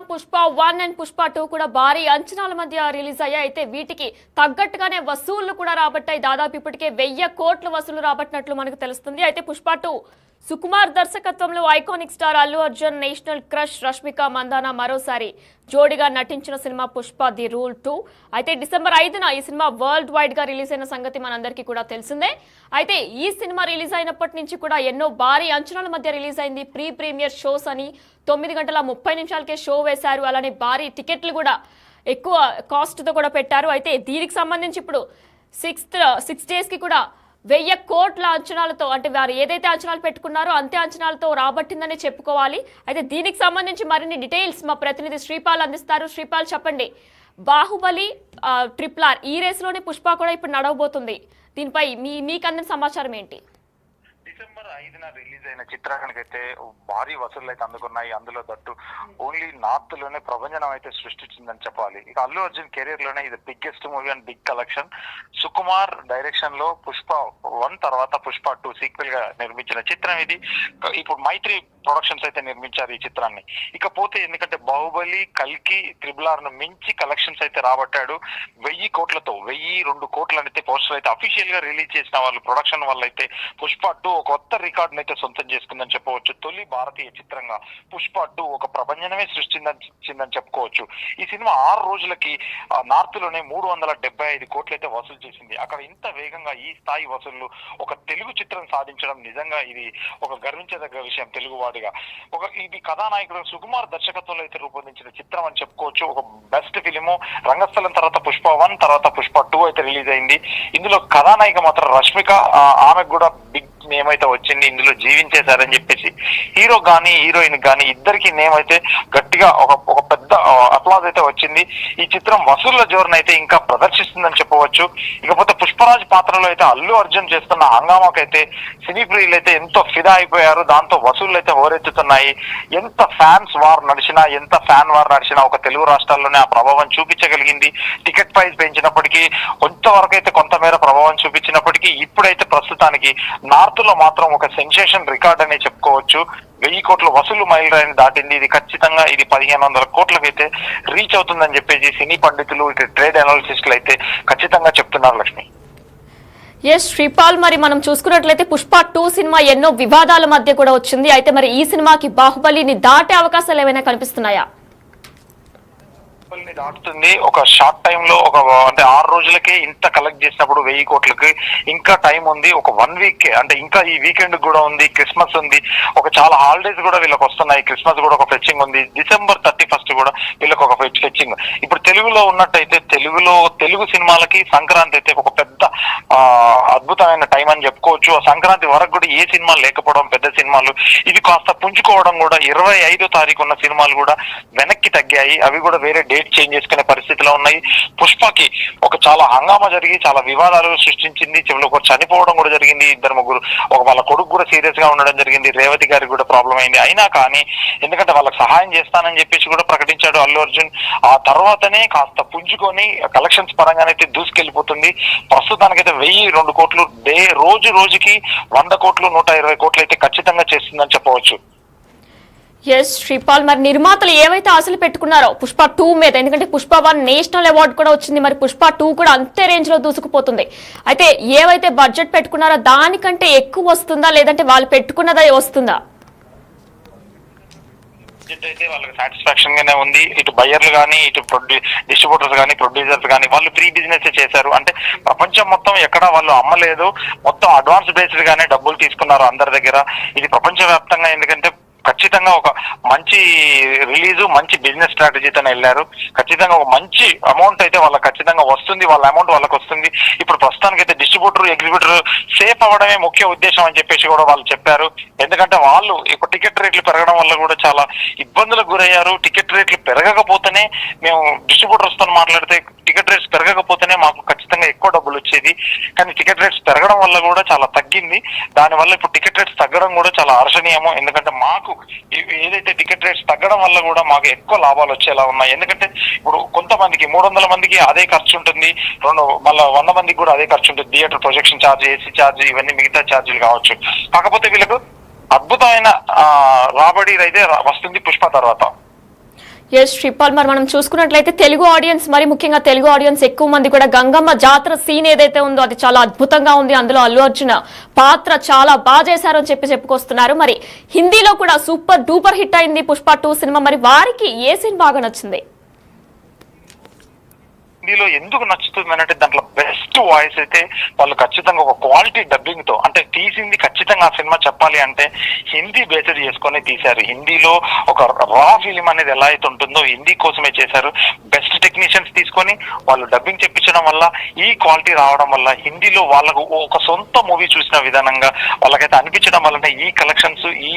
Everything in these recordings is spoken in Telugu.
పుష్ప 1 అండ్ పుష్ప 2 కూడా భారీ అంచనాల మధ్య రిలీజ్ అయ్యాయి. అయితే వీటికి తగ్గట్టుగానే వసూళ్లు కూడా రాబట్టాయి. దాదాపు ఇప్పటికే 1000 కోట్ల వసూలు రాబట్టినట్లు మనకు తెలుస్తుంది. అయితే పుష్ప 2 సుకుమార్ దర్శకత్వంలో iconic star Allu Arjun, national crush Rashmika Mandanna మరోసారి జోడిగా నటించిన సినిమా పుష్ప ది రూల్ 2. అయితే డిసెంబర్ 5న ఈ సినిమా వరల్డ్ వైడ్ గా రిలీజ్ అయిన సంగతి మనందరికీ కూడా తెలిసిందే. అయితే ఈ సినిమా రిలీజ్ అయినప్పటి నుంచి కూడా ఎన్నో భారీ అంచనాల మధ్య రిలీజ్ అయింది. ప్రీమియర్ షోస్ అని 9 గంటల 30 నిమిషాలకే షో వేశారు. అలానే భారీ టికెట్లు కూడా ఎక్కువ కాస్ట్తో కూడా పెట్టారు. అయితే దీనికి సంబంధించి ఇప్పుడు 6 డేస్కి కూడా 1000 కోట్ల అంచనాలతో, అంటే వారు ఏదైతే అంచనాలు పెట్టుకున్నారో అంతే అంచనాలతో రాబట్టిందని చెప్పుకోవాలి. అయితే దీనికి సంబంధించి మరిన్ని డీటెయిల్స్ మా ప్రతినిధి శ్రీపాల్ అందిస్తారు. శ్రీపాల్, చెప్పండి, బాహుబలి RRR ఈ రేసులోనే పుష్ప కూడా ఇప్పుడు నడవబోతుంది. దీనిపై మీకు అందిన సమాచారం ఏంటి? డిసెంబర్ 5న రిలీజ్ అయిన చిత్రానికైతే భారీ వసూళ్లు అయితే అందుకున్నాయి. అందులో దట్టు ఓన్లీ నార్త్ లోనే ప్రభంజనం అయితే సృష్టించిందని చెప్పాలి. ఇక అల్లు అర్జున్ కెరీర్ లోనే ఇది biggest movie and big collection. Sukumar direction లో పుష్ప 1 తర్వాత పుష్ప 2 సీక్వెల్ గా నిర్మించిన చిత్రం ఇది. ఇప్పుడు మైత్రి ప్రొడక్షన్స్ అయితే నిర్మించారు ఈ చిత్రాన్ని. ఇకపోతే ఎందుకంటే బాహుబలి, కల్కి, RRR ను మించి కలెక్షన్స్ అయితే రాబట్టాడు. 1000 కోట్లతో 1002 కోట్లు అయితే పోస్టర్ అయితే అఫీషియల్ గా రిలీజ్ చేసిన వాళ్ళు ప్రొడక్షన్ వల్ల అయితే పుష్ప 2 కొత్త రికార్డును అయితే సొంతం చేసుకుందని చెప్పవచ్చు. తొలి భారతీయ చిత్రంగా పుష్ప 2 ఒక ప్రభంజనమే సృష్టించిందని చెప్పుకోవచ్చు. ఈ సినిమా 6 రోజులకి నార్త్ లోనే 375 కోట్లు అయితే వసూలు చేసింది. అక్కడ ఇంత వేగంగా ఈ స్థాయి వసూళ్లు ఒక తెలుగు చిత్రం సాధించడం నిజంగా ఇది ఒక గర్వించదగ్గ విషయం. తెలుగు వాడిగా ఇది కథానాయకుడు సుకుమార్ దర్శకత్వంలో అయితే రూపొందించిన చిత్రం అని చెప్పుకోవచ్చు. ఒక బెస్ట్ ఫిలిము. రంగస్థలం తర్వాత పుష్ప 1 తర్వాత పుష్ప 2 అయితే రిలీజ్ అయింది. ఇందులో కథానాయిక మాత్రం రష్మిక, ఆమెకు కూడా బిగ్ నేమ్ అయితే వచ్చింది. ఇందులో జీవించేశారని చెప్పేసి హీరో గానీ హీరోయిన్ గానీ ఇద్దరికి నేమ్ అయితే గట్టిగా ఒక పెద్ద అప్లాజ్ అయితే వచ్చింది. ఈ చిత్రం వసూళ్ల జోరును అయితే ఇంకా ప్రదర్శిస్తుందని చెప్పవచ్చు. ఇకపోతే పుష్పరాజ్ పాత్రలో అయితే అల్లు అర్జున్ చేస్తున్న హంగామాకైతే సినీ ప్రియులు అయితే ఎంతో ఫిదా అయిపోయారు. దాంతో వసూళ్లు అయితే హోరెత్తుతున్నాయి. ఎంత ఫ్యాన్ వార్ నడిచినా ఒక తెలుగు రాష్ట్రాల్లోనే ఆ ప్రభావం చూపించగలిగింది. టికెట్ ప్రైస్ పెంచినప్పటికీ కొంతవరకు అయితే కొంతమేర ప్రభావం చూపించినప్పటికీ ఇప్పుడైతే ప్రస్తుతానికి నార్త్ లో మాత్రం ఒక సెన్సేషన్ రికార్డ్ అనే చెప్పుకోవచ్చు. 1000 కోట్ల వసూలు మైలురాయిని దాటింది. ఇది ఖచ్చితంగా 1500 కోట్లకైతే రీచ్ అవుతుందని చెప్పేసి సినీ పండితులు, ట్రేడ్ అనాలిసిస్టులు అయితే ఖచ్చితంగా చెప్తున్నారు. లక్ష్మి, శ్రీపాల్, మరి మనం చూసుకున్నట్లయితే పుష్ప 2 సినిమా ఎన్నో వివాదాల మధ్య కూడా వచ్చింది. అయితే మరి ఈ సినిమాకి బాహుబలిని దాటే అవకాశాలు ఏమైనా కనిపిస్తున్నాయా? దాటుతుంది. ఒక షార్ట్ టైమ్ లో అంటే 6 రోజులకే ఇంత కలెక్ట్ చేసినప్పుడు 1000 కోట్లకి ఇంకా టైం ఉంది. ఒక 1 వీక్ అంటే ఇంకా ఈ వీకెండ్ కూడా ఉంది, క్రిస్మస్ ఉంది, ఒక చాలా హాలిడేస్ కూడా వీళ్ళకి వస్తున్నాయి. క్రిస్మస్ కూడా ఒక ఫెచ్చింగ్ ఉంది. డిసెంబర్ 31 కూడా వీళ్ళకి ఒక ఫెచ్చింగ్. ఇప్పుడు తెలుగులో ఉన్నట్టయితే తెలుగు సినిమాలకి సంక్రాంతి అయితే ఒక పెద్ద అద్భుతమైన టైం అని చెప్పుకోవచ్చు. ఆ సంక్రాంతి వరకు కూడా ఏ సినిమా లేకపోవడం, పెద్ద సినిమాలు ఇది కాస్త పుంజుకోవడం కూడా 25వ తారీఖు ఉన్న సినిమాలు కూడా వెనక్కి తగ్గాయి. అవి కూడా వేరే డేట్ చేంజ్ చేసుకునే పరిస్థితిలో ఉన్నాయి. పుష్పకి ఒక చాలా హంగామా జరిగి చాలా వివాదాలు సృష్టించింది. చివరికి ఒక చనిపోవడం కూడా జరిగింది. 2-3 వాళ్ళ కొడుకు కూడా సీరియస్ గా ఉండడం జరిగింది. రేవతి గారికి కూడా ప్రాబ్లం అయింది. అయినా కానీ ఎందుకంటే వాళ్ళకి సహాయం చేస్తానని చెప్పేసి కూడా ప్రకటించాడు అల్లు అర్జున్. ఆ తర్వాతనే కాస్త పుంజుకొని కలెక్షన్స్ పరంగానైతే దూసుకెళ్లిపోతుంది. ప్రస్తుతానికైతే 1002 కోట్లు రోజుకి 100 కోట్లు 120 కోట్లు అయితే ఖచ్చితంగా చేస్తుందని చెప్పవచ్చు. శ్రీపాల్, మరి నిర్మాతలు ఏవైతే ఆశలు పెట్టుకున్నారో పుష్ప 2 మీద, ఎందుకంటే పుష్ప 1 నేషనల్ అవార్డు కూడా వచ్చింది, మరి పుష్ప 2 కూడా అంతే రేంజ్ లో దూసుకుపోతుంది. అయితే ఏవైతే బడ్జెట్ పెట్టుకున్నారో దానికంటే ఎక్కువ వస్తుందా, లేదంటే వాళ్ళు పెట్టుకున్నదే వస్తుందా? బడ్జెట్ అయితే వాళ్ళకి సాటిస్ఫాక్షన్ గానే ఉంది. ఇటు బయ్యర్లు కానీ, ఇటు డిస్ట్రిబ్యూటర్స్ కానీ, ప్రొడ్యూసర్స్ కానీ వాళ్ళు ప్రీ బిజినెస్ చేశారు. అంటే ప్రపంచం మొత్తం ఎక్కడ వాళ్ళు అమ్మలేదు, మొత్తం అడ్వాన్స్ బేస్డ్ గానే డబ్బులు తీసుకున్నారు అందరి దగ్గర. ఇది ప్రపంచవ్యాప్తంగా ఎందుకంటే ఖచ్చితంగా ఒక మంచి రిలీజు, మంచి బిజినెస్ స్ట్రాటజీతో వెళ్ళారు. ఖచ్చితంగా ఒక మంచి అమౌంట్ అయితే వాళ్ళకి ఖచ్చితంగా వస్తుంది. వాళ్ళ అమౌంట్ వాళ్ళకి వస్తుంది. ఇప్పుడు ప్రస్తుతానికి అయితే డిస్ట్రిబ్యూటర్, ఎగ్జిబ్యూటర్ సేఫ్ అవ్వడమే ముఖ్య ఉద్దేశం అని చెప్పేసి కూడా వాళ్ళు చెప్పారు. ఎందుకంటే వాళ్ళు ఇప్పుడు టికెట్ రేట్లు పెరగడం వల్ల కూడా చాలా ఇబ్బందులకు గురయ్యారు. టికెట్ రేట్లు పెరగకపోతేనే మేము డిస్ట్రిబ్యూటర్స్ తో మాట్లాడితే టికెట్ రేట్స్ పెరగకపోతేనే మాకు ఖచ్చితంగా ఎక్కువ డబ్బులు వచ్చేది. కానీ టికెట్ రేట్స్ పెరగడం వల్ల కూడా చాలా తగ్గింది. దానివల్ల ఇప్పుడు టికెట్ రేట్స్ తగ్గడం కూడా చాలా హర్షణీయము. ఎందుకంటే మాకు ఏదైతే టికెట్ రేట్స్ తగ్గడం వల్ల కూడా మాకు ఎక్కువ లాభాలు వచ్చేలా ఉన్నాయి. ఎందుకంటే ఇప్పుడు కొంతమందికి 300 మందికి అదే ఖర్చు ఉంటుంది, మళ్ళీ 100 మందికి కూడా అదే ఖర్చు ఉంటుంది. Theatre projection charge, AC charge, ఇవన్నీ మిగతా ఛార్జీలు కావచ్చు. కాకపోతే వీళ్ళకు అద్భుతమైన రాబడి అయితే వస్తుంది పుష్ప తర్వాత. ఎస్ శ్రీపాల్, మరి మనం చూసుకున్నట్లయితే తెలుగు ఆడియన్స్, మరి ముఖ్యంగా తెలుగు ఆడియన్స్ ఎక్కువ మంది కూడా గంగమ్మ జాతర సీన్ ఏదైతే ఉందో అది చాలా అద్భుతంగా ఉంది, అందులో అల్లు అర్జున్ పాత్ర చాలా బాగా చేశారు అని చెప్పుకొస్తున్నారు. మరి హిందీలో కూడా సూపర్ డూపర్ హిట్ అయింది పుష్ప 2 సినిమా. మరి వారికి ఏ సీన్ బాగా నచ్చింది? హిందీలో ఎందుకు నచ్చుతుంది అంటే దాంట్లో బెస్ట్ వాయిస్ అయితే వాళ్ళు ఖచ్చితంగా ఒక క్వాలిటీ డబ్బింగ్ తో, అంటే తీసింది ఖచ్చితంగా ఆ సినిమా చెప్పాలి అంటే హిందీ బేస్డ్ చేసుకొని తీశారు. హిందీలో ఒక రా ఫిలిం అనేది ఎలా అయితే ఉంటుందో హిందీ కోసమే చేశారు. బెస్ట్ టెక్నీషియన్స్ తీసుకొని వాళ్ళు డబ్బింగ్ చెప్పించడం వల్ల ఈ క్వాలిటీ రావడం వల్ల హిందీలో వాళ్ళకు ఒక సొంత మూవీ చూసిన విధానంగా వాళ్ళకైతే అనిపించడం వల్లనే ఈ కలెక్షన్స్, ఈ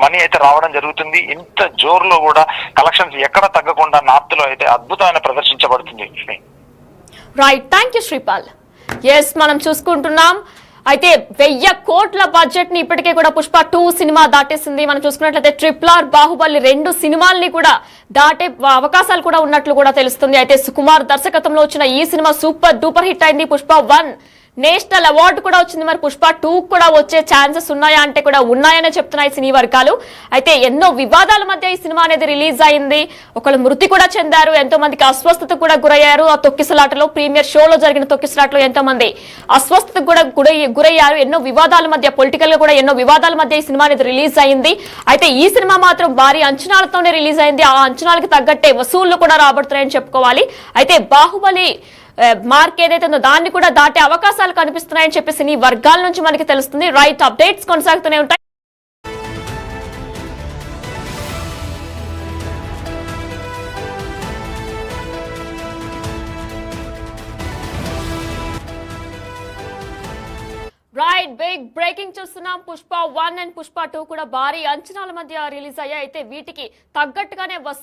మనీ అయితే రావడం జరుగుతుంది. ఇంత జోరులో కూడా కలెక్షన్స్ ఎక్కడ తగ్గకుండా నార్త్ లో అయితే అద్భుతమైన ప్రదర్శించబడుతుంది. Right, thank you Sripal. Yes, మనం చూసుకుంటున్నాం అయితే 1000 కోట్ల బడ్జెట్ ని ఇప్పటికే కూడా పుష్ప 2 సినిమా దాటేసింది. మనం చూసుకున్నట్లయితే RRR, బాహుబలి 2 సినిమాల్ని కూడా దాటే అవకాశాలు కూడా ఉన్నట్లు కూడా తెలుస్తుంది. అయితే సుకుమార్ దర్శకత్వంలో వచ్చిన ఈ సినిమా సూపర్ డూపర్ హిట్ అయింది. పుష్ప 1 నేషనల్ అవార్డు కూడా వచ్చింది. మరి పుష్ప 2 కూడా వచ్చే ఛాన్సెస్ ఉన్నాయా అంటే కూడా ఉన్నాయనే చెప్తున్నాయి సినీ వర్గాలు. అయితే ఎన్నో వివాదాల మధ్య ఈ సినిమా అనేది రిలీజ్ అయింది. ఒకళ్ళు మృతి కూడా చెందారు, ఎంతో మందికి అస్వస్థత కూడా గురయ్యారు. ఆ తొక్కిసలాటలో, ప్రీమియర్ షోలో జరిగిన తొక్కిసలాటలో ఎంతో మంది అస్వస్థతకు కూడా గురయ్యారు. ఎన్నో వివాదాల మధ్య, పొలిటికల్ గా కూడా ఎన్నో వివాదాల మధ్య ఈ సినిమా అనేది రిలీజ్ అయింది. అయితే ఈ సినిమా మాత్రం భారీ అంచనాలతోనే రిలీజ్ అయింది. ఆ అంచనాలకు తగ్గట్టే వసూళ్లు కూడా రాబడుతున్నాయని చెప్పుకోవాలి. అయితే బాహుబలి మార్క్ ఏదైతే ఉందో దాన్ని కూడా దాటే అవకాశాలు కనిపిస్తున్నాయని చెప్పేసి ఈ వర్గాల నుంచి మనకి తెలుస్తుంది. రైట్, అప్డేట్స్ కొనసాగుతూనే ఉంటాయి. రైట్, బిగ్ బ్రేకింగ్ చూస్తున్నాం. పుష్ప 1 అండ్ పుష్ప 2 కూడా భారీ అంచనాల మధ్య రిలీజ్ అయ్యాయి. అయితే వీటికి తగ్గట్టుగానే